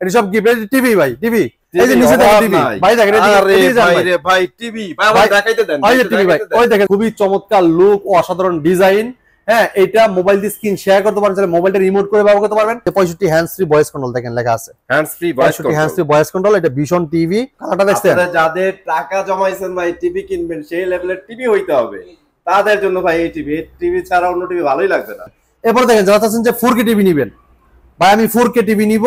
এটা সব gift TV ভাই, টিভি এই যে নিচে দেখেন টিভি ভাই, দেখেন আরে ভাই রে ভাই টিভি ভাই আমার দেখাইতে দেন। ওই যে টিভি ভাই, ওই দেখেন খুবই চমৎকার লুক ও অসাধারণ ডিজাইন। হ্যাঁ, এটা মোবাইল দিয়ে স্ক্রিন শেয়ার করতে পারেন, তাহলে মোবাইলটা রিমোট করে ব্যবহার করতে পারবেন। 65 হ্যান্ডস ফ্রি ভয়েস কন্ট্রোল দেখেন লেখা আছে, hands free voice control, hands free voice control. এটা ভীষণ টিভি, কালারটা দেখছেন? আপনারা যাদের টাকা জমাইছেন ভাই টিভি কিনবেন, সেই লেভেলের টিভি হইতে হবে, তাদের জন্য ভাই এই টিভি ছাড়া অন্য টিভি ভালোই লাগবে না। এরপর দেখেন যারা চাচ্ছেন যে 4K টিভি নেবেন, ভাই আমি 4K টিভি নিব,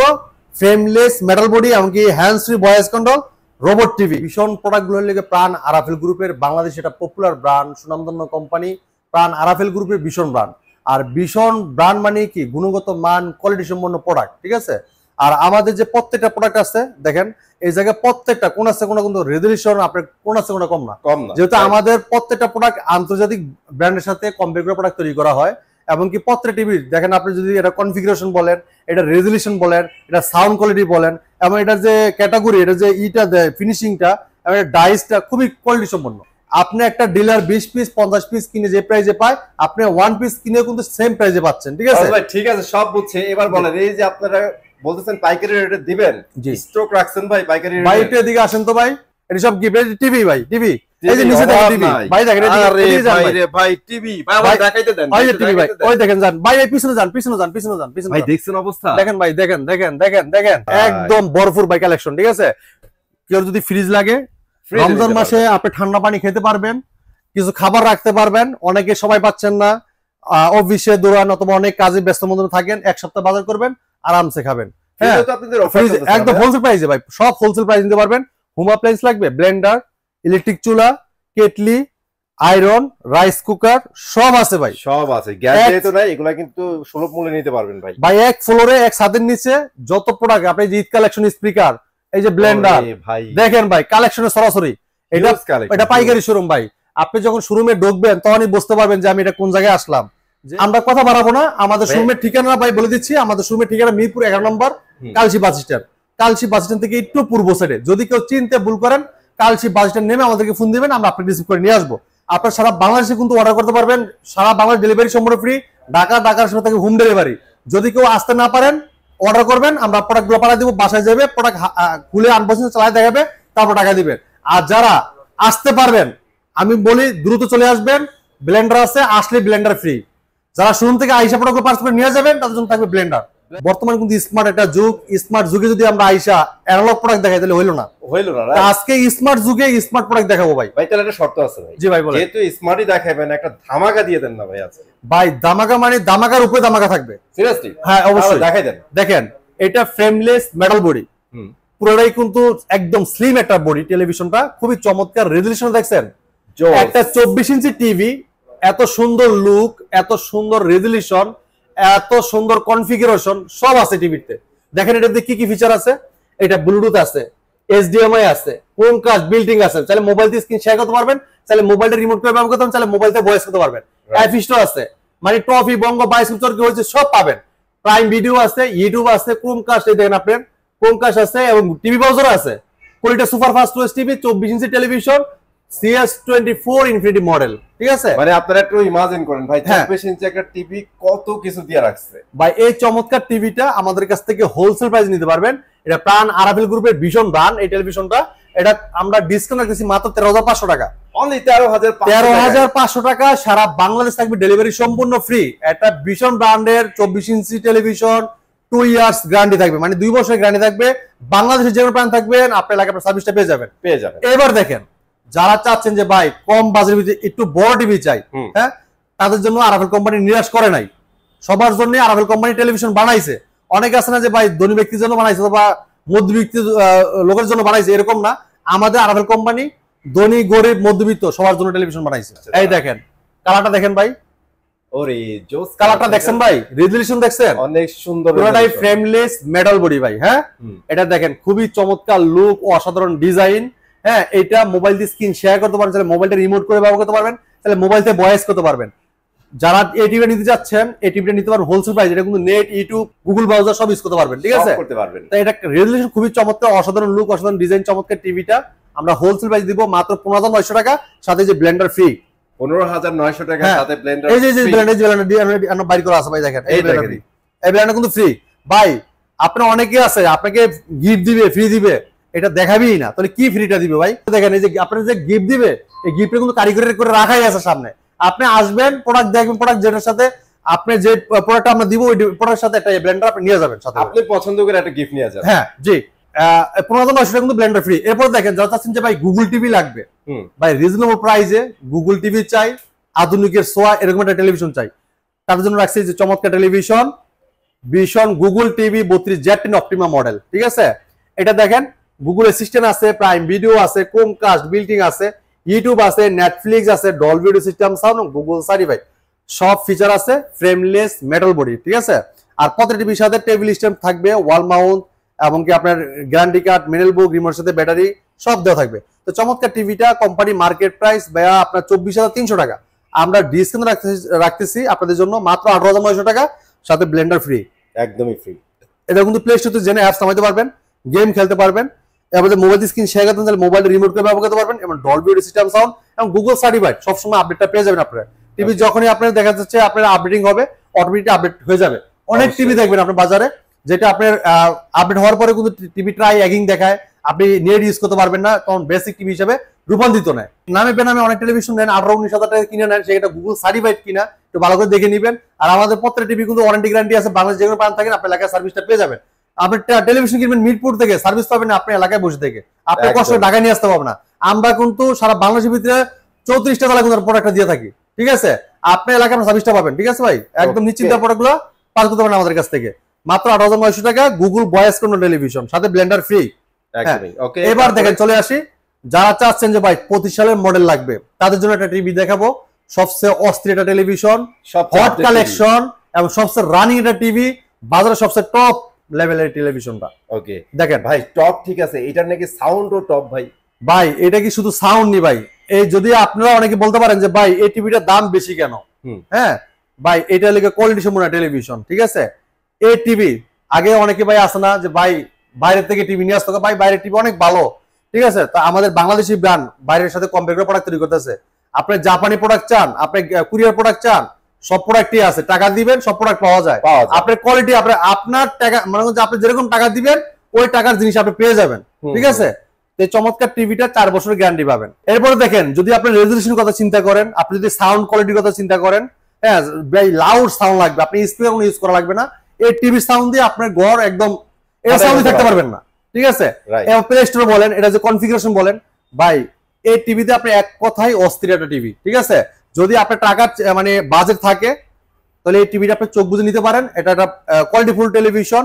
ফ্রেমলেস মেটাল বডি, এমনকি hands free voice control, robot TV. ভীষণ প্রোডাক্টগুলোর লেগে প্রাণ আরাফেল গ্রুপের বাংলাদেশ এটা পপুলার ব্র্যান্ড, সুনামধন্য কোম্পানি প্রাণ আরাফেল গ্রুপের ভীষণ ব্র্যান্ড। আর ভীষণ ব্র্যান্ড মানে কি গুণগত মান, কোয়ালিটি সম্পন্ন প্রোডাক্ট, ঠিক আছে? আর আমাদের যে প্রত্যেকটা প্রোডাক্ট আছে দেখেন এই জায়গায় প্রত্যেকটা কোন আছে কোনো কিন্তু রেজুলেশন আপনার কোন আছে কোনো কম না, যেহেতু আমাদের প্রত্যেকটা প্রোডাক্ট আন্তর্জাতিক ব্র্যান্ডের সাথে কম্পেয়ার করে প্রোডাক্ট তৈরি করা হয়। এমনকি প্রত্যেকটা টিভি দেখেন আপনি যদি এটা কনফিগারেশন বলেন, এটা রেজুলেশন বলেন, এটা সাউন্ড কোয়ালিটি বলেন, এবং এটা যে ক্যাটাগরি, এটা যে ইটা দেয় ফিনিশিংটা এবং ডাইসটা খুবই কোয়ালিটি সম্পন্ন। আপনি একটা ডিলার 20 পিস 50 পিস কিনে যে প্রাইসে পায়, আপনি 1 পিস কিনে কিন্তু সেম প্রাইসে পাচ্ছেন, ঠিক আছে ভাই? ঠিক আছে, সব বুঝছে। এবার বলেন এই যে আপনারা বলতেছেন পাইকারি রেটে দিবেন, স্টক রাখছেন ভাই পাইকারি রেটে? ভাই একটু এদিকে আসেন তো ভাই, এটা সব গিফট টিভি ভাই, টিভি এই যে নিচে দেখেন টিভি ভাই, দেখেন আরে ভাই রে ভাই টিভি ভাই আমার দেখাইতে দেন। ওই যে টিভি ভাই, ওই দেখেন যান ভাই, এই পিছনে যান, পিছনে যান, পিছনে যান, পিছনে ভাই দেখছেন অবস্থা দেখেন ভাই, দেখেন দেখেন দেখেন দেখেন একদম ভরপুর ভাই কালেকশন, ঠিক আছে? কেউ যদি ফ্রিজ লাগে, রমজান মাসে আপনি ঠান্ডা পানি খেতে পারবেন, কিছু খাবার রাখতে পারবেন। অনেকে সময় পাচ্ছেন না, অফিসে দৌড়ান অথবা অনেক কাজে ব্যস্ত মধ্যে থাকেন, এক সপ্তাহ বাজার করবেন, আরামসে খাবেন। হ্যাঁ, একদম হোলসেল প্রাইসে ভাই, সব হোলসেল প্রাইস নিতে পারবেন। হোম অ্যাপ্লায়েন্স লাগবে, ব্লেন্ডার, ইলেকট্রিক চুলা, কেটলি, আয়রন, রাইস কুকার সব আছে ভাই, সব আছে। গ্যাস যেহেতু নাই, এগুলা কিন্তু সুলভ মূল্যে নিতে পারবেন ভাই। ভাই এক ফ্লোরে এক ছাদের নিচে যত প্রোডাক্ট, আপনি যে ঈদ কালেকশন স্পিকার, এই যে ব্লেন্ডার দেখেন ভাই, কালেকশনে সরাসরি এটা পাইকারি শোরুম ভাই। আপনি যখন শোরুমে ঢুকবেন তখনই বুঝতে পারবেন যে আমি এটা কোন জায়গায় আসলাম। আমরা কথা বাড়াবো না, আমাদের শোরুমের ঠিকানা ভাই বলে দিচ্ছি। আমাদের শোরুমের ঠিকানা মিরপুর 11 নম্বর, Kalshi bus stand. Kalshi bus stand থেকে একটু পূর্ব সাইডে। যদি কেউ চিনতে ভুল করেন, কালশি বাস স্ট্যান্ড নেমে আমাদেরকে ফোন দিবেন, আমরা আপনাকে রিসিভ করে নিয়ে আসবো। আপনার সারা বাংলাদেশে কিন্তু অর্ডার করতে পারবেন, সারা বাংলাদেশ ডেলিভারি সম্পূর্ণ ফ্রি। ঢাকার সাথে থেকে হোম ডেলিভারি। যদি কেউ আসতে না পারেন, অর্ডার করবেন, আমরা প্রোডাক্টগুলো পাঠিয়ে দিব, বাসায় যাবে, প্রোডাক্ট খুলে আনবক্সিং চালায় দেখাবে, তারপর টাকা দিবেন। আর যারা আসতে পারবেন, আমি বলি দ্রুত চলে আসবেন, ব্লেন্ডার আছে, আসলে ব্লেন্ডার ফ্রি। যারা শোরুম থেকে আইসা প্রোডাক্ট পার্স করে নিয়ে যাবেন, তাদের জন্য থাকবে ব্লেন্ডার। বর্তমানে কিন্তু স্মার্ট একটা যুগ, স্মার্ট যুগে যদি আমরা আইসা অ্যানালগ প্রোডাক্ট দেখাই তাহলে হইলো না। আজকে স্মার্ট যুগে স্মার্ট প্রোডাক্ট দেখাবো ভাই। ভাই তাহলে একটা শর্ত আছে ভাই। জি ভাই বলেন। যেহেতু স্মার্টই দেখাবেন, একটা ধামাকা দিয়ে দেন না ভাই আজকে। ভাই ধামাকা মানে ধামাকার উপরে ধামাকা থাকবে। সিরিয়াসলি? হ্যাঁ অবশ্যই দেখাই দেন। দেখেন এটা ফ্রেমলেস মেটাল বডি, পুরোটাই কিন্তু একদম স্লিম একটা বডি। টেলিভিশনটা খুবই চমৎকার রেজুলেশন দেখছেন, একটা 24 ইঞ্চি টিভি, এত সুন্দর লুক, এত সুন্দর রেজুলেশন, এত সুন্দর কনফিগারেশন সব আছে টিভিতে। দেখেন এটাতে কি কি ফিচার আছে। এটা ব্লুটুথ আছে, HDMI আছে, ক্রোমকাস্ট বিল্ডিং আছে, চাইলে মোবাইল দিয়ে স্ক্রিন শেয়ার করতে পারবেন, চাইলে মোবাইলটা রিমোট করে ব্যবহার করতে পারবেন, চাইলে মোবাইল দিয়ে ভয়েস করতে পারবেন। অ্যাপ স্টোর আছে, মানে ট্রফি, বঙ্গ, বায়োস্কোপ কি হয়েছে সব পাবেন। প্রাইম ভিডিও আছে, ইউটিউব আছে, ক্রোমকাস্ট এই দেখেন আপনার ক্রোমকাস্ট আছে, এবং টিভি ব্রাউজার আছে। Quality super fast OS TV, 24 ইঞ্চি টেলিভিশন, CS24 ইনফিনিটি মডেল, ঠিক আছে? মানে আপনারা একটু ইমাজিন করেন ভাই, 24 ইঞ্চি একটা টিভি কত কিছু দিয়ে রাখছে ভাই। এই চমৎকার টিভিটা আমাদের কাছ থেকে হোলসেল প্রাইস নিতে পারবেন। এটা প্রাণ আরাফেল গ্রুপের ভীষণ ব্র্যান্ড। এই টেলিভিশনটা এটা আমরা ডিসকাউন্ট রাখতেছি মাত্র 13,500 টাকা, অনলি 13,500 টাকা। সারা বাংলাদেশ থাকবে ডেলিভারি সম্পূর্ণ ফ্রি। এটা ভীষণ ব্র্যান্ডের 24 ইঞ্চি টেলিভিশন, 2 ইয়ার্স গ্যারান্টি থাকবে, মানে 2 বছরের গ্যারান্টি থাকবে। বাংলাদেশের যে কোনো প্রান্ত থাকবেন, আপনার এলাকায় সার্ভিসটা পেয়ে যাবেন। এবার দেখেন যারা চাচ্ছেন যে ভাই কম বাজেটের ভিতরে একটু বড় টিভি চাই, হ্যাঁ, তাদের জন্য আরাফেল কোম্পানি নিরাশ করে নাই। সবার জন্য আরাফেল কোম্পানি টেলিভিশন বানাইছে। অনেকে আছে না যে ভাই ধনী ব্যক্তির জন্য বানাইছে বা মধ্যবিত্ত লোকের জন্য বানাইছে, এরকম না। আমাদের আরাফেল কোম্পানি ধনী, গরিব, মধ্যবিত্ত সবার জন্য টেলিভিশন বানাইছে। এই দেখেন কালারটা দেখেন ভাই, ওরে জোস কালারটা দেখছেন ভাই, রেজুলেশন দেখছেন, অনেক সুন্দর। পুরোটাই ফ্রেমলেস মেটাল বডি ভাই। হ্যাঁ, এটা দেখেন খুবই চমৎকার লুক ও অসাধারণ ডিজাইন। হ্যাঁ, এটা মোবাইল দিয়ে স্ক্রিন শেয়ার করতে পারবেন, তাহলে মোবাইলটা রিমোট করে ব্যবহার করতে পারবেন, তাহলে মোবাইল থেকে ভয়েস করতে পারবেন। যারা এই টিভিটা নিতে যাচ্ছেন, এই টিভিটা নিতে পারবেন হোলসেল প্রাইস। এটা কিন্তু নেট, ইউটিউব, গুগল ব্রাউজার সব ইউজ করতে পারবেন, ঠিক আছে? তাই এটা রেজুলেশন খুবই চমৎকার, অসাধারণ লুক, অসাধারণ ডিজাইন, চমৎকার টিভিটা আমরা হোলসেল প্রাইস দিব মাত্র 15,900 টাকা, সাথে যে ব্লেন্ডার ফ্রি। 15,900 টাকা সাথে ব্লেন্ডার। এই যে ব্লেন্ডার বাইর করা আছে ভাই, দেখেন এই ব্লেন্ডার ফ্রি, এই ব্লেন্ডার কিন্তু ফ্রি ভাই। আপনার অনেকে আছে আপনাকে গিফট দিবে, ফ্রি দিবে, এটা দেখাবেই না, তাহলে কি ফ্রিটা দিবে ভাই? দেখেন এই যে আপনার যে গিফট দিবে, এই গিফটটা কিন্তু কারিগরি করে রাখাই আছে সামনে। আপনি আসবেন, প্রোডাক্ট দেখবেন, প্রোডাক্ট যেটার সাথে আপনি যে প্রোডাক্ট আমরা দিব ওই প্রোডাক্টের সাথে একটা ব্লেন্ডার আপনি নিয়ে যাবেন সাথে। আপনি পছন্দ করে একটা গিফট নিয়ে যাবেন। হ্যাঁ জি, 15,900 টাকা কিন্তু ব্লেন্ডার ফ্রি। এরপর দেখেন যারা চাচ্ছেন যে ভাই গুগল টিভি লাগবে, ভাই রিজনেবল প্রাইসে গুগল টিভি চাই, আধুনিকের সোয়া এরকম একটা টেলিভিশন চাই, তাদের জন্য রাখছি যে চমৎকার television vision Google TV 32Z10 Optima model. ঠিক আছে, এটা দেখেন গুগল অ্যাসিস্ট্যান্ট আছে, প্রাইম ভিডিও আছে, ক্রোমকাস্ট বিল্টিং আছে, ইউটিউব আছে, নেটফ্লিক্স আছে, Dolby audio system sound, Google certified সব ফিচার আছে, ফ্রেমলেস মেটাল বডি। ঠিক আছে, আর প্রত্যেকটা টিভির সাথে টেবিল স্ট্যান্ড থাকবে, ওয়াল মাউন্ট, এমনকি আপনার গ্যারান্টি কার্ড, মিনেল বুক, রিমোটের সাথে ব্যাটারি সব দেওয়া থাকবে। তো চমৎকার টিভিটা কোম্পানি মার্কেট প্রাইস ভাইয়া আপনার 24,300 টাকা, আমরা ডিসকাউন্ট রাখতেছি আপনাদের জন্য মাত্র 18,900 টাকা, সাথে ব্লেন্ডার ফ্রি, একদমই ফ্রি। এটা কিন্তু প্লে স্টোর থেকে জেনে অ্যাপস নামাইতে পারবেন, গেম খেলতে পারবেন, এবার মোবাইল স্ক্রিন শেয়ার করতে চাইলে মোবাইল রিমোট করে ব্যবহার করতে পারবেন, এবং ডলবি অডিও সিস্টেম সাউন্ড এবং গুগল সার্টিফাইড সবসময় আপডেটটা পেয়ে যাবেন আপনারা। টিভি যখনই আপনার দেখা যাচ্ছে আপনার আপডেটিং হবে, অটোমেটিক আপডেট হয়ে যাবে। অনেক টিভি দেখবেন আপনার বাজারে যেটা আপনার আপডেট হওয়ার পরে কিন্তু টিভি ট্রাই অ্যাগিং দেখায়, আপনি নেট ইউজ করতে পারবেন না, তখন বেসিক টিভি হিসেবে রূপান্তরিত নেয়। নামে বেনামে অনেক টেলিভিশন নেন, 18-19 হাজার টাকা কিনে নেন, সেটা গুগল সার্টিফাইড কিনা একটু ভালো করে দেখে নেবেন। আর আমাদের প্রত্যেকটা টিভি কিন্তু ওয়ারেন্টি গ্যারান্টি আছে, বাংলাদেশ যেগুলো পান থাকেন আপনার এলাকায় সার্ভিসটা পেয়ে যাবেন। আপনি টেলিভিশন কিনবেন মিরপুর থেকে, সার্ভিস পাবেন না আপনার এলাকায় বসে থেকে, আপনার কষ্ট ঢাকায় নিয়ে আসতে পারবেন না। আমরা কিন্তু সারা বাংলাদেশের ভিতরে 34টা জেলা কিন্তু প্রোডাক্টটা দিয়ে থাকি। ঠিক আছে, আপনার এলাকায় আপনার সার্ভিসটা পাবেন। ঠিক আছে ভাই, একদম নিশ্চিন্তে প্রোডাক্টগুলো পাস করতে পারেন আমাদের কাছ থেকে মাত্র 18,900 টাকা, গুগল ভয়েস কন্ট্রোল টেলিভিশন সাথে ব্লেন্ডার ফ্রি। এবার দেখেন চলে আসি, যারা চাচ্ছেন যে ভাই 25 সালের মডেল লাগবে তাদের জন্য একটা টিভি দেখাবো, সবচেয়ে অস্থির একটা টেলিভিশন, হট কালেকশন এবং সবচেয়ে রানিং একটা টিভি, বাজারে সবচেয়ে টপ লেভেলের টেলিভিশনটা। ওকে দেখেন ভাই টপ, ঠিক আছে, এটার নাকি সাউন্ডও টপ ভাই। ভাই এটা কি শুধু সাউন্ড নি ভাই, এই যদি আপনারা অনেকে বলতে পারেন যে ভাই এই টিভিটার দাম বেশি কেন, হ্যাঁ ভাই এটা লেগে কোয়ালিটি সম্পূর্ণ টেলিভিশন। ঠিক আছে, এই টিভি আগে অনেকে ভাই আসে না যে ভাই বাইরের থেকে টিভি নিয়ে আসতে হবে, ভাই বাইরের টিভি অনেক ভালো। ঠিক আছে, তা আমাদের বাংলাদেশি ব্র্যান্ড বাইরের সাথে কম্পেয়ার করে প্রোডাক্ট তৈরি করতেছে। আপনি জাপানি প্রোডাক্ট চান, আপনি কুরিয়ার প্রোডাক্ট চান, সব প্রোডাক্টই আছে, টাকা দিবেন সব প্রোডাক্ট পাওয়া যায়। আপনার কোয়ালিটি আপনার টাকা মানে আপনি যেরকম টাকা দিবেন ওই টাকার জিনিস আপনি পেয়ে যাবেন। ঠিক আছে, এই চমৎকার টিভিটা 4 বছরের গ্যারান্টি পাবেন। এরপরে দেখেন যদি আপনি রেজলিউশনের কথা চিন্তা করেন, আপনি যদি সাউন্ড কোয়ালিটির কথা চিন্তা করেন, হ্যাঁ লাউড সাউন্ড লাগবে, আপনি স্পিকার কোনো ইউজ করা লাগবে না, এই টিভি সাউন্ড দিয়ে আপনার ঘর একদম এর সাউন্ডে থাকতে পারবেন না। ঠিক আছে, এবং প্লে স্টোর বলেন, এটা যে কনফিগারেশন বলেন, ভাই এই টিভিতে আপনি এক কথাই অস্থির একটা টিভি। ঠিক আছে, যদি আপনার টাকার মানে বাজেট থাকে তাহলে এই টিভিটা আপনি চোখ বুঝে নিতে পারেন, এটা একটা কোয়ালিটিফুল টেলিভিশন,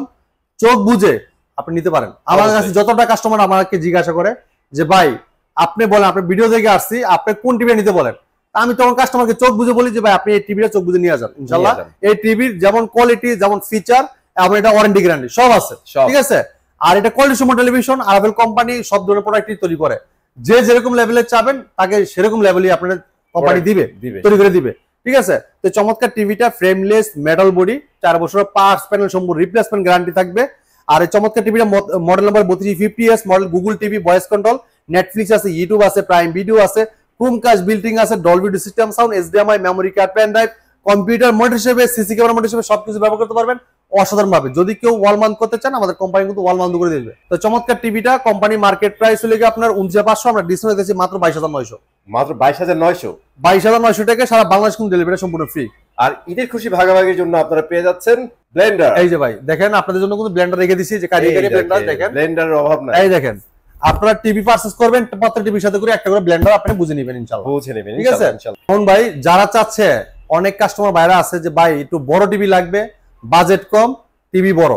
চোখ বুঝে আপনি নিতে পারেন। আমার কাছে যতটা কাস্টমার আমাকে জিজ্ঞাসা করে যে ভাই আপনি বলেন, আপনি ভিডিও দেখে আসছি, আপনি কোন টিভি নিতে বলেন, আমি তখন কাস্টমারকে চোখ বুঝে বলি যে ভাই আপনি এই টিভিটা চোখ বুঝে নিয়ে যান, ইনশাআল্লাহ এই টিভির যেমন কোয়ালিটি যেমন ফিচার এবং এটা ওয়ারেন্টি গ্যারান্টি সব আছে। ঠিক আছে, আর এটা কোয়ালিটি সম্পন্ন টেলিভিশন, আরাভেল কোম্পানি সব ধরনের প্রোডাক্টই তৈরি করে, যে যেরকম লেভেলের চাবেন তাকে সেরকম লেভেলই আপনাদের কোম্পানি দিবে, তৈরি করে দিবে। ঠিক আছে, তো চমৎকার টিভিটা ফ্রেমলেস মেটাল বডি, 4 বছর পার্টস প্যানেল সম্পূর্ণ রিপ্লেসমেন্ট গ্যারান্টি থাকবে। আর এই চমৎকার টিভিটা model number 3250S model, Google TV voice control, Netflix আছে, ইউটিউব আছে, প্রাইম ভিডিও আছে, ক্রোমকাস্ট বিল্টিং আছে, Dolby audio system sound, HDMI, memory card, pen drive, computer monitor হিসেবে, সিসি ক্যামেরা মনিটর হিসেবে সবকিছু ব্যবহার করতে পারবেন অসাধারণ ভাবে। যদি কেউ ওয়াল মাউন্ট করতে চান আমাদের কোম্পানি কিন্তু ওয়াল মাউন্ট করে দিবে। তো চমৎকার টিভিটা কোম্পানি মার্কেট প্রাইস হলে আপনার 29,500, আমরা ডিসকাউন্ট দিয়েছি মাত্র 22,900, মাত্র 22,900, 22,900 টাকা, সারা বাংলাদেশ কিন্তু ডেলিভারি সম্পূর্ণ ফ্রি। আর ঈদের খুশি ভাগাভাগির জন্য আপনারা পেয়ে যাচ্ছেন ব্লেন্ডার। এই যে ভাই দেখেন আপনাদের জন্য কিন্তু ব্লেন্ডার রেখে দিয়েছি, যে কারিগরি ব্লেন্ডার, দেখেন ব্লেন্ডারের অভাব নাই। এই দেখেন আপনারা টিভি পারচেজ করবেন, প্রত্যেক টিভির সাথে করে একটা করে ব্লেন্ডার আপনি বুঝে নেবেন ইনশাআল্লাহ, বুঝে নেবেন। ঠিক আছে, এখন ভাই যারা চাচ্ছে, অনেক কাস্টমার বাইরে আছে যে ভাই একটু বড় টিভি লাগবে, বাজেট কম, টিভি বড়,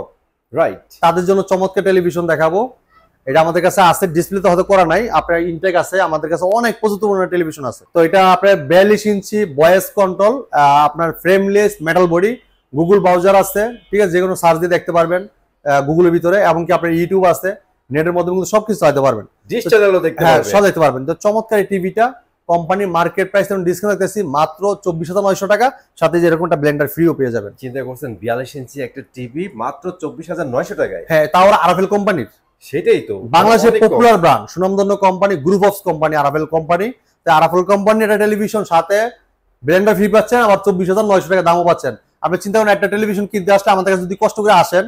রাইট, তাদের জন্য চমৎকার টেলিভিশন দেখাবো। এটা আমাদের কাছে আছে, ডিসপ্লে তো হয়তো করা নাই, আপনার ইনটেক আছে, আমাদের কাছে অনেক প্রচুর টেলিভিশন আছে। তো এটা আপনার 42 ইঞ্চি ভয়েস কন্ট্রোল, আপনার frameless metal body, Google browser আছে। ঠিক আছে, যে কোনো সার্চ দিয়ে দেখতে পারবেন গুগলের ভিতরে, এমনকি আপনার ইউটিউব আছে, নেটের মধ্যে কিন্তু সবকিছু চাইতে পারবেন, সব দেখতে পারবেন। তো চমৎকার এই টিভিটা কোম্পানি মার্কেট প্রাইস ডিসকাউন্ট রাখতেছি মাত্র 24,900 টাকা, সাথে যেরকম একটা ব্লেন্ডার ফ্রিও পেয়ে যাবেন। চিন্তা করছেন 42 ইঞ্চি একটা টিভি মাত্র 24,900 টাকায়? হ্যাঁ, তাও আরাভেল কোম্পানির, সেটাই তো বাংলাদেশের পপুলার ব্র্যান্ড, সুনামধন্য কোম্পানি, গ্রুপ অফ কোম্পানি, আরাভেল কোম্পানি। আরাভেল কোম্পানির একটা টেলিভিশন সাথে ব্লেন্ডার ফ্রি পাচ্ছেন, আবার 24,900 টাকা দামও পাচ্ছেন। আপনি চিন্তা করেন একটা টেলিভিশন কিনতে আসলে আমাদের কাছে যদি কষ্ট করে আসেন,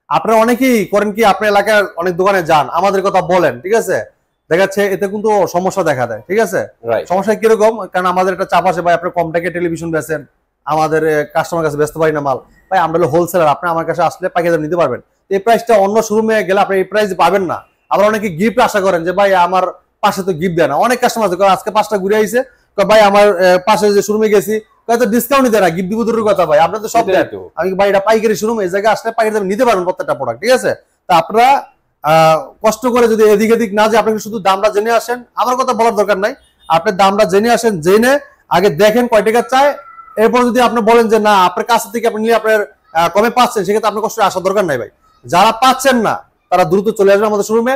আপনারা অনেকেই করেন কি, আপনার এলাকার অনেক দোকানে যান, আমাদের কথা বলেন, ঠিক আছে, দেখাচ্ছে এতে কিন্তু সমস্যা দেখা দেয়, ঠিক আছে। সমস্যা কিরকম, কারণ আমাদের একটা চাপ আসে ভাই, আপনি কম টাকা টেলিভিশন বেচেন, আমাদের কাস্টমার কাছে বেচতে পারি না মাল, ভাই আমরা হলো হোলসেলার, আপনি আমার কাছে আসলে পাইকারি দামে নিতে পারবেন। এই প্রাইসটা অন্য শোরুমে গেলে আপনি এই প্রাইস পাবেন না। আবার অনেকে গিফট আশা করেন যে ভাই আমার পাশে তো গিফট দেয় না, অনেক কাস্টমার আছে আজকে 5টা ঘুরে আইছে, ভাই আমার পাশে যে শোরুমে গেছি হয়তো ডিসকাউন্ট দেয় না, গিফট দিব দূরের কথা, ভাই আপনার তো সব দেয়। আমি ভাই এটা পাইকারি শোরুম, এই জায়গায় আসলে পাইকারি দামে নিতে পারবেন প্রত্যেকটা প্রোডাক্ট, ঠিক আছে। তা আপনারা কষ্ট করে যদি এদিক এদিক না যে আপনাকে শুধু দামটা জেনে আসেন, আমার কথা বলার দরকার নাই, আপনি দামটা জেনে আসেন, জেনে আগে দেখেন কয় টাকা চায়, এরপর যদি আপনি বলেন যে না আপনার কাছ থেকে আপনি নিলে আপনার কমে পাচ্ছেন, সেক্ষেত্রে আপনার কষ্ট আসার দরকার নাই ভাই। যারা পাচ্ছেন না তারা দ্রুত চলে আসবেন আমাদের শোরুমে,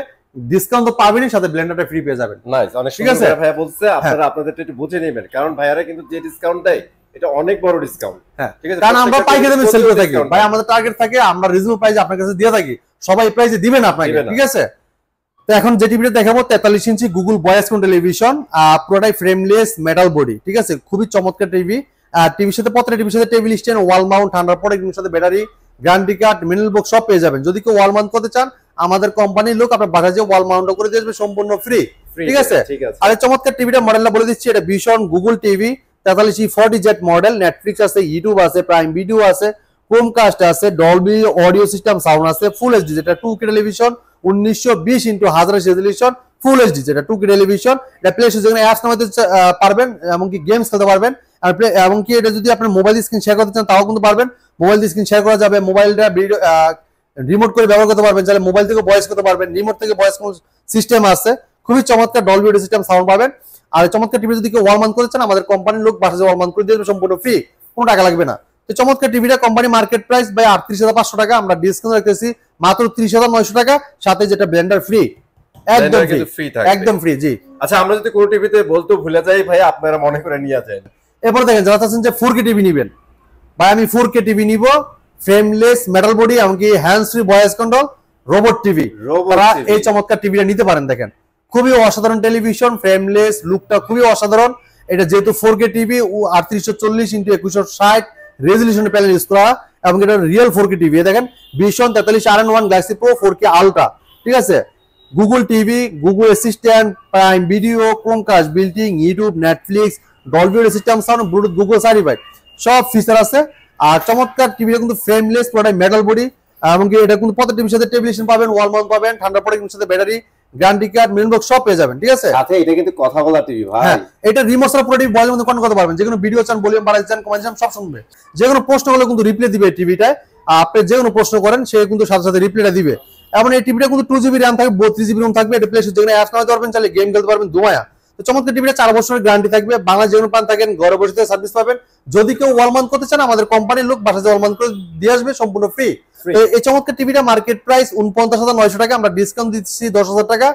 ডিসকাউন্ট তো পাবেনই, সাথে ব্লেন্ডারটা ফ্রি পেয়ে যাবেন। নাইস, অনেক ঠিক আছে। ভাইয়া বলছে আপনারা আপনাদেরটা একটু বুঝে নেবেন, কারণ ভাইয়ারা কিন্তু যে ডিসকাউন্ট দেয় এটা অনেক বড় ডিসকাউন্ট, হ্যাঁ ঠিক আছে, কারণ আমরা পাইকারি দামে সেল করে থাকি ভাই, আমাদের টার্গেট থাকে আমরা রিজনেবল প্রাইসে আপনার কাছে দিয়ে থাকি, সবাই এই প্রাইসে দিবেন আপনাকে, ঠিক আছে। তো এখন যে টিভিটা দেখাবো 43 ইঞ্চি গুগল ভয়েস কোন টেলিভিশন, পুরোটাই ফ্রেমলেস মেটাল বডি, ঠিক আছে, খুবই চমৎকার টিভি। টিভির সাথে প্রত্যেকটা টিভির সাথে টেবিল স্ট্যান্ড, ওয়াল মাউন্ট, ঠান্ডার পরে এর সাথে battery, guarantee card, mineral box সব পেয়ে যাবেন। যদি কেউ ওয়াল মাউন্ট করতে চান আমাদের কোম্পানির লোক আপনার বাসায় যে ওয়াল মাউন্ট করে দিয়ে আসবে সম্পূর্ণ ফ্রি, ঠিক আছে। আর এই চমৎকার টিভিটা মডেলটা বলে দিচ্ছি, এটা vision Google TV 4340Z model, Netflix আছে, ইউটিউব আছে, প্রাইম ভিডিও আছে, ক্রোমকাস্ট আছে, ডলবি অডিও সিস্টেম সাউন্ড আছে, ফুল এইচডি যেটা 2K television, 1920x1000 resolution, full HD যেটা 2K টেলিভিশন। এটা প্লে স্টোর যেখানে অ্যাপস নামাতে পারবেন, এমনকি গেমস খেলতে পারবেন, আর এমনকি এটা যদি আপনি মোবাইল স্ক্রিন শেয়ার করতে চান তাও কিন্তু পারবেন, মোবাইল স্ক্রিন শেয়ার করা যাবে, মোবাইলটা রিমোট করে ব্যবহার করতে পারবেন, চাইলে মোবাইল থেকে ভয়েস করতে পারবেন, রিমোট থেকে ভয়েস সিস্টেম আছে, খুবই চমৎকার ডলবি অডিও সিস্টেম সাউন্ড পাবেন। আর চমৎকার টিভি যদি কেউ ওয়াল মাউন্ট করতে চান আমাদের কোম্পানির লোক বাসায় ওয়াল মাউন্ট করে দিয়ে সম্পূর্ণ ফ্রি, কোনো টাকা লাগবে না। তো চমৎকার টিভিটা কোম্পানি মার্কেট প্রাইস ভাই 38,500 টাকা, আমরা ডিসকাউন্ট রাখতেছি মাত্র 30,900 টাকা, সাথে যেটা ব্লেন্ডার ফ্রি, একদম ফ্রি, একদম ফ্রি। জি আচ্ছা, আমরা যদি কোনো টিভিতে বলতে ভুলে যাই ভাই আপনারা মনে করে নিয়ে যান। এরপর দেখেন যারা চাচ্ছেন যে 4K টিভি নেবেন, ভাই আমি 4K টিভি নিব, ফ্রেমলেস মেটাল বডি, এমনকি hands free voice control robot TV, এই চমৎকার টিভিটা নিতে পারেন। দেখেন খুবই অসাধারণ টেলিভিশন, ফ্রেমলেস, লুকটা খুবই অসাধারণ। এটা যেহেতু 4K TV 3840x2160 রেজোলিউশনের panel use করা, এবং এটা রিয়েল 4K টিভি। দেখেন vision 43RN1 Galaxy pro 4K ultra, ঠিক আছে, Google TV, Google assistant, prime video, Chromecast, বিল্টিং, YouTube, Netflix, Dolby audio system sound, Bluetooth, Google certified, সব ফিচার আছে। আর চমৎকার টিভিটা কিন্তু ফ্রেমলেস, পুরোটাই মেটাল বডি, এমনকি এটা কিন্তু প্রত্যেক টিভির সাথে টেলিভিশন পাবেন, ওয়াল মাউন্ট পাবেন, ঠান্ডা পরে সাথে battery, guarantee card, mineral box সব পেয়ে যাবেন, ঠিক আছে। সাথে এটা কিন্তু কথা বলা টিভি ভাই, হ্যাঁ এটা রিমোট ছাড়া পুরো টিভি ভয়েসের মধ্যে কন্ট্রোল করতে পারবেন, যে কোনো ভিডিও চান, ভলিউম বাড়াতে চান, কমাতে চান, সব শুনবে। যে কোনো প্রশ্ন হলে কিন্তু রিপ্লাই দিবে টিভিটায়, আপনি যে কোনো প্রশ্ন করেন সে কিন্তু সাথে সাথে রিপ্লাইটা দিবে। এবং এই টিভিটা কিন্তু 2GB র্যাম থাকবে, 32GB রোম থাকবে, এটা প্লে স্টোর যেখানে অ্যাপস নামাতে পারবেন, চাইলে গেম খেলতে পারবেন দুমায়া। তো চমৎকার টিভিটা 4 বছরের গ্যারান্টি থাকবে, বাংলা যে কোনো প্রান্ত থাকেন ঘরে বসে সার্ভিস পাবেন। যদি কেউ ওয়াল মাউন্ট করতে চান আমাদের কোম্পানির লোক বাসায় ওয়াল মাউন্ট করে দিয়ে আসবে সম্পূর্ণ ফ্রি। এই চমৎকার টিভিটা মার্কেট প্রাইস 49,900 টাকা, আমরা ডিসকাউন্ট দিচ্ছি 10,000 টাকা,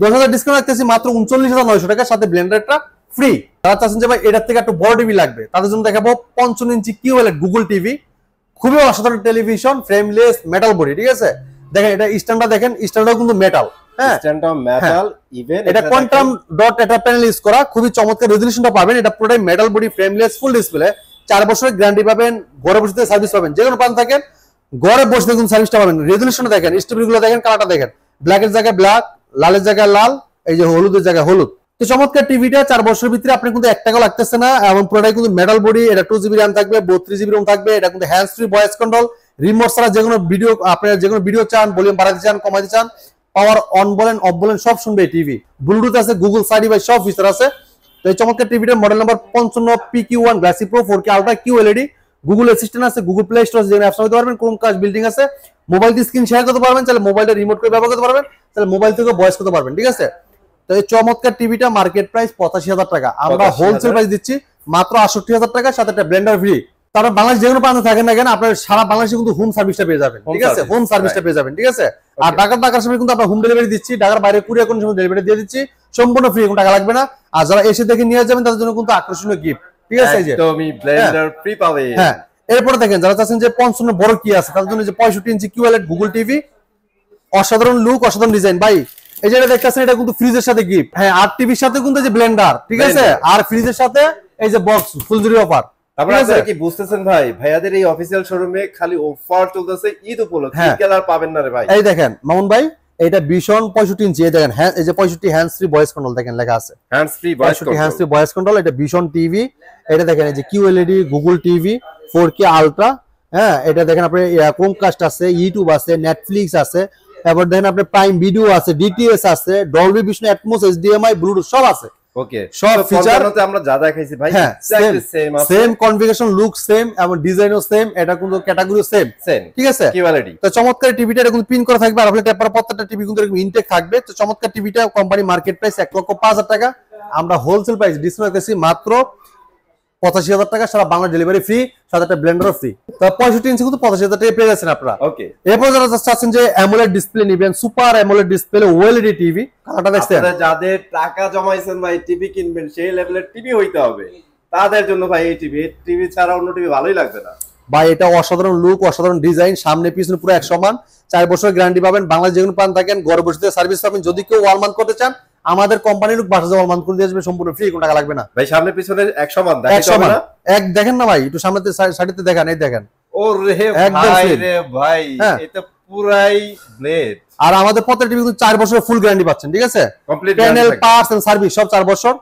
10,000 ডিসকাউন্ট রাখতেছি মাত্র 39,900 টাকা, সাথে ব্লেন্ডারটা ফ্রি। যারা চাচ্ছেন যে ভাই এটার থেকে একটু বড় টিভি লাগবে তাদের জন্য দেখাবো 55 ইঞ্চি কিউএলইডি গুগল টিভি, খুবই অসাধারণ টেলিভিশন, ফ্রেমলেস মেটাল বডি, ঠিক আছে। দেখেন এটা স্ট্যান্ডটা দেখেন, স্ট্যান্ডটাও কিন্তু মেটাল, হ্যাঁ স্ট্যান্ডটাও মেটাল, ইভেন এটা কোয়ান্টাম ডট এটা প্যানেল ইউজ করা, খুবই চমৎকার রেজোলিউশনটা পাবেন। এটা পুরোটাই metal body, frameless, full display, 4 বছরের গ্যারান্টি পাবেন, ঘরে বসে সার্ভিস পাবেন, যে কোনো প্রান্ত থাকেন ঘরে বসে দেখুন সার্ভিসটা পাবেন। রেজোলিউশনটা দেখেন, স্টেপগুলো দেখেন, কালারটা দেখেন, ব্ল্যাকের জায়গায় ব্ল্যাক, লালের জায়গায় লাল, এই যে হলুদের জায়গায় হলুদ। তো চমৎকার টিভিটা 4 বছরের ভিতরে আপনি কিন্তু 1 টাকাও লাগতেছে না, এবং পুরোটাই কিন্তু মেটাল বডি, এটা 2GB র্যাম থাকবে, 32GB রোম থাকবে, এটা কিন্তু hands free voice control, remote ছাড়া যে কোনো ভিডিও, আপনারা যে কোনো ভিডিও চান, ভলিউম বাড়াতে চান, কমাতে চান, পাওয়ার অন বলেন অফ বলেন সব শুনবে এই টিভি, ব্লুটুথ আছে, গুগল সার্টিফাইড, সব ফিচার আছে। তো এই চমৎকার টিভিটার model number 55PQ1 glassy pro 4K ultra QLED, Google Assistant আছে, গুগল প্লে স্টোর আছে, যেখানে অ্যাপস চালাতে পারবেন, ক্রোমকাস্ট, বিল্ডিং আছে, মোবাইল দিয়ে স্ক্রিন শেয়ার করতে পারবেন, তাহলে মোবাইলটা রিমোট করে ব্যবহার করতে পারবেন, তাহলে মোবাইল থেকে ভয়েস করতে পারবেন, ঠিক আছে। তো এই চমৎকার টিভিটা মার্কেট প্রাইস 85,000 টাকা, আমরা হোলসেল প্রাইস দিচ্ছি মাত্র 68,000 টাকা, সাথে একটা ব্লেন্ডার ফ্রি। তারপর বাংলাদেশ যে কোনো প্রান্তে থাকেন না কেন আপনার সারা বাংলাদেশে কিন্তু হোম সার্ভিসটা পেয়ে যাবেন, ঠিক আছে, হোম সার্ভিসটা পেয়ে যাবেন, ঠিক আছে। আর ঢাকার সময় কিন্তু আমরা হোম ডেলিভারি দিচ্ছি, ঢাকার বাইরে কুরিয়ার কোনো সময় ডেলিভারি দিয়ে দিচ্ছি, সম্পূর্ণ ফ্রি, কোনো টাকা লাগবে না। আর যারা এসে দেখে নিয়ে যাবেন তাদের জন্য কিন্তু আকর্ষণীয় গিফট, ঠিক আছে, এই যে একদমই ব্লেন্ডার ফ্রি পাবে। হ্যাঁ এরপরে দেখেন যারা চাচ্ছেন যে 55 বড় কি আছে তাদের জন্য যে 65 ইঞ্চি কিউএলইডি গুগল টিভি, অসাধারণ লুক, অসাধারণ ডিজাইন ভাই। এই যে এটা দেখতেছেন এটা কিন্তু ফ্রিজের সাথে গিফট, হ্যাঁ, আর টিভির সাথে কিন্তু যে ব্লেন্ডার, ঠিক আছে, আর ফ্রিজের সাথে এই যে বক্স ফুলজুরি অফার, আপনারা কি বুঝতেছেন ভাই, ভাইয়াদের এই অফিসিয়াল শোরুমে খালি অফার চলতেছে ঈদ উপলক্ষে, ঈদ আর পাবেন না রে ভাই। এই দেখেন মামুন ভাই, এটা ভীষণ 65 ইঞ্চি, এই দেখেন হ্যাঁ, এই যে 65 হ্যান্ডস ফ্রি ভয়েস কন্ট্রোল দেখেন লেখা আছে, হ্যান্ডস ফ্রি ভয়েস কন্ট্রোল। এটা ভীষণ টিভি, এটা দেখেন এই যে QLED Google TV 4K ultra. হ্যাঁ, এটা দেখেন আপনি ক্রোমকাস্ট আছে, ইউটিউব আছে, নেটফ্লিক্স আছে, তারপর দেখেন আপনি প্রাইম ভিডিও আছে, ডিটিএস আছে, Dolby Vision, atoms, HDMI, Bluetooth সব আছে। ওকে, সব ফিচার আমরা যা দেখাইছি ভাই এক্স্যাক্টলি সেম আছে, সেম কনফিগারেশন, লুক সেম এবং ডিজাইনও সেম, এটা কিন্তু ক্যাটাগরি সেম, ঠিক আছে। তো চমৎকার টিভিটা এটা কিন্তু পিন করা থাকবে, আর আপনি টেপার প্রত্যেকটা টিভি কিন্তু এরকম ইনটেক থাকবে। তো চমৎকার টিভিটা কোম্পানি মার্কেট প্রাইস 1,05,000 টাকা, আমরা হোলসেল প্রাইস ডিসকাউন্ট করতেছি মাত্র 85,000 টাকা, সারা বাংলা ডেলিভারি ফ্রি, সাথে একটা ব্লেন্ডারও ফ্রি। তো 65 ইঞ্চি কিন্তু 85,000 টাকা পেয়ে যাচ্ছেন আপনারা। ওকে, এরপর যারা চাচ্ছেন যে অ্যামোলেড ডিসপ্লে নেবেন, super AMOLED display OLED TV, কালারটা দেখছেন, আপনারা যাদের টাকা জমাইছেন ভাই টিভি কিনবেন, সেই লেভেলের টিভি হইতে হবে, তাদের জন্য ভাই এই টিভি ছাড়া অন্য টিভি ভালোই লাগবে না ভাই। এটা অসাধারণ লুক, অসাধারণ ডিজাইন, সামনে পিছনে পুরো এক সমান, 4 বছরের গ্যারান্টি পাবেন, বাংলাদেশ যেকোনো প্রান্ত থাকেন ঘরে বসে সার্ভিস পাবেন। যদি কেউ ওয়াল মাউন্ট করতে চান, আমাদের কোম্পানির লোক বাসা ওয়াল মাউন্ট করে দিয়ে আসবে সম্পূর্ণ ফ্রি, কোনো টাকা লাগবে না ভাই। সামনে পিছনে এক সমান, এক দেখেন না ভাই, একটু সামনে সাইডে দেখেন, এই দেখেন, ওরে ভাই রে ভাই, এটা পুরাই ব্লেড। আর আমাদের প্রত্যেকটা টিভি কিন্তু 4 বছরের ফুল গ্যারান্টি পাচ্ছেন, ঠিক আছে। প্যানেল, পার্টস এন্ড সার্ভিস সব 4 বছর,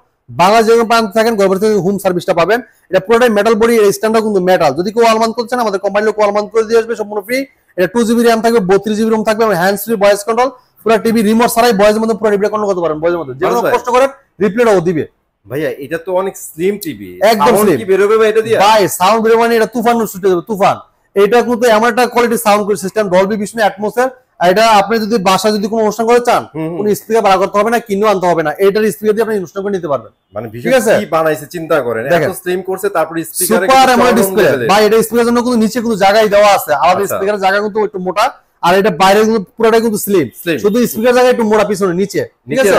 বাংলাদেশ যেকোনো প্রান্ত থাকেন ঘরে বসে হোম সার্ভিসটা পাবেন। এটা পুরোটাই মেটাল বডি, এর স্ট্যান্ডার্ড কিন্তু মেটাল। যদি কেউ ওয়াল মাউন্ট করছেন, আমাদের কোম্পানির লোক ওয়াল মাউন্ট করে দিয়ে আসবে সম্পূর্ণ ফ্রি। এটা 2GB RAM থাকবে, 32GB ROM থাকবে, হ্যান্ডস ফ্রি ভয়েস কন্ট্রোল, পুরো টিভি রিমোট ছাড়াই ভয়েসের মধ্যে পুরো রিপ্লে কন্ট্রোল করতে পারেন, ভয়েসের মধ্যে যে কোনো কষ্ট করেন রিপ্লেটাও দিবে। ভাইয়া এটা তো অনেক স্লিম টিভি, একদম স্লিম। কি বের হবে ভাই এটা দিয়ে? ভাই সাউন্ড বের মানে এটা তুফান ছুটে যাবে, তুফান। এটা কিন্তু এমন একটা quality sound system, Dolby Vision, atoms এর। এটা আপনি যদি বাসা যদি কোনো অনুষ্ঠান করতে চান, কোনো স্পিকার ভাড়া করতে হবে না, কিনেও আনতে হবে না, এটার স্পিকার দিয়ে আপনি অনুষ্ঠান করে নিতে পারবেন। মানে ঠিক আছে, কি বানাইছে চিন্তা করেন, এত স্লিম করছে, তারপর স্পিকারে সুপার অ্যামোলেড ডিসপ্লে ভাই। এটা স্পিকারের জন্য কিন্তু নিচে কিন্তু জায়গায় দেওয়া আছে, আমাদের স্পিকারের জায়গা কিন্তু একটু মোটা, আর এটা বাইরে কিন্তু পুরোটাই কিন্তু স্লিম, শুধু স্পিকার জায়গা একটু মোটা পিছনে নিচে, ঠিক আছে।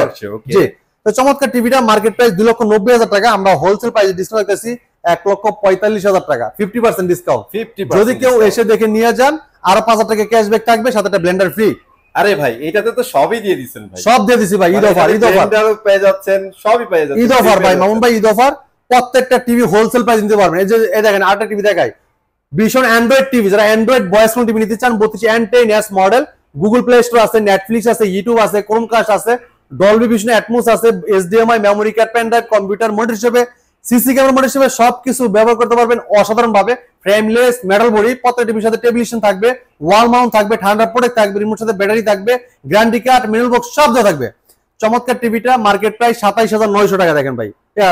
জি, তো চমৎকার টিভিটা মার্কেট প্রাইস 2,90,000 টাকা, আমরা হোলসেল প্রাইসে ডিসকাউন্ট করতেছি 1,45,000 টাকা, 50% ডিসকাউন্ট। যদি কেউ এসে দেখে নিয়ে যান, আরো 5,000 টাকা ক্যাশব্যাক থাকবে, সাথে একটা ব্লেন্ডার ফ্রি। আরে ভাই এটাতে তো সবই দিয়ে দিচ্ছেন ভাই। সব দিয়ে দিছি ভাই, ঈদ অফার, ঈদ অফার পেয়ে যাচ্ছেন, সবই পেয়ে যাচ্ছেন ঈদ অফার ভাই, মামুন ভাই ঈদ অফার। প্রত্যেকটা টিভি হোলসেল প্রাইস নিতে পারবেন। এই যে এই দেখেন আরেকটা টিভি দেখাই, ভীষণ অ্যান্ড্রয়েড টিভি, যারা অ্যান্ড্রয়েড ভয়েস কোন টিভি নিতে চান, 32 N10s model, Google Play Store আছে, নেটফ্লিক্স আছে, ইউটিউব আছে, ক্রোমকাস্ট আছে, ডলবি ভিশন, অ্যাটমস আছে, HDMI, memory card, pen drive, computer monitor হিসেবে, সিসি ক্যামেরা মনিটর হিসেবে সবকিছু ব্যবহার করতে পারবেন অসাধারণ ভাবে। ফ্রেমলেস মেটাল বডি, প্রত্যেকটা টিভির সাথে টেলিভিশন থাকবে, ওয়াল মাউন্ট থাকবে, ঠান্ডা প্রোটেক্ট থাকবে, রিমোট সাথে ব্যাটারি থাকবে, গ্যারান্টি কার্ড, মেনুয়াল বক্স সব দেওয়া থাকবে। চমৎকার টিভিটা মার্কেট প্রাইস 27,900 টাকা, দেখেন ভাই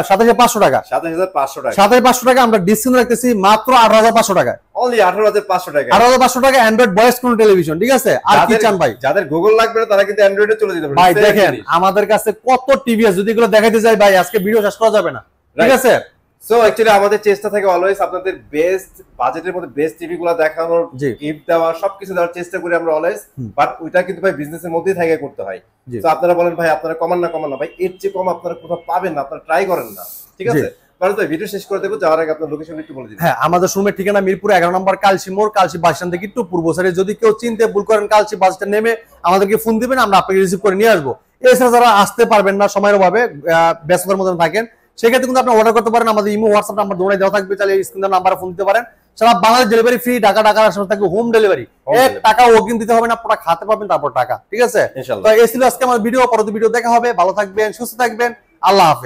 27,500 টাকা, 27,500 টাকা আমরা ডিসকাউন্ট রাখতেছি মাত্র 18,500 টাকা, অনলি 18,500 টাকা, 18,500 টাকা অ্যান্ড্রয়েড ভয়েস কোন টেলিভিশন, ঠিক আছে। আর কি চান ভাই? যাদের গুগল লাগবে না তারা কিন্তু অ্যান্ড্রয়েডে চলে যেতে পারে ভাই। দেখেন আমাদের কাছে কত টিভি আছে, যদি এগুলো দেখাইতে যাই ভাই আজকে ভিডিও শেষ করা যাবে না, ঠিক আছে। সো অ্যাকচুয়ালি আমাদের চেষ্টা থাকে অলওয়েজ আপনাদের বেস্ট বাজেটের মধ্যে বেস্ট টিভি গুলো দেখানোর, গিফট দেওয়া, সবকিছু দেওয়ার চেষ্টা করি আমরা অলওয়েজ, বাট ওইটা কিন্তু ভাই বিজনেসের মধ্যেই থেকে করতে হয়। তো আপনারা বলেন ভাই আপনারা কমান না ভাই, এর চেয়ে কম আপনারা কোথাও পাবেন না, আপনারা ট্রাই করেন না, ঠিক আছে। ভিডিও শেষ করে দেবো, যাওয়ার আগে আপনার লোকেশন একটু বলে দিন। হ্যাঁ, আমাদের শোরুমের ঠিকানা মিরপুর 11 নম্বর কালসি মোড়, কালসি বাস স্ট্যান্ড থেকে একটু পূর্ব সাইডে। যদি কেউ চিনতে ভুল করেন, কালসি বাস স্ট্যান্ড নেমে আমাদেরকে ফোন দিবেন, আমরা আপনাকে রিসিভ করে নিয়ে আসবো। এছাড়া যারা আসতে পারবেন না, সময়ের অভাবে ব্যস্ততার মধ্যে থাকেন, সেক্ষেত্রে কিন্তু আপনি অর্ডার করতে পারেন, আমাদের ইমো হোয়াটসঅ্যাপ নাম্বার দৌড়াই দেওয়া থাকবে, চাইলে স্ক্রিনের নাম্বারে ফোন দিতে পারেন। সারা বাংলাদেশ ডেলিভারি ফ্রি, ঢাকার আশেপাশে থাকবে হোম ডেলিভারি, 1 টাকা অগ্রিম দিতে হবে না, পুরো খাতে পাবেন তারপর টাকা, ঠিক আছে। তো এই ছিল আজকে আমার ভিডিও, পরবর্তী ভিডিও দেখা হবে। ভালো থাকবেন, সুস্থ থাকবেন, আল্লাহ হাফেজ।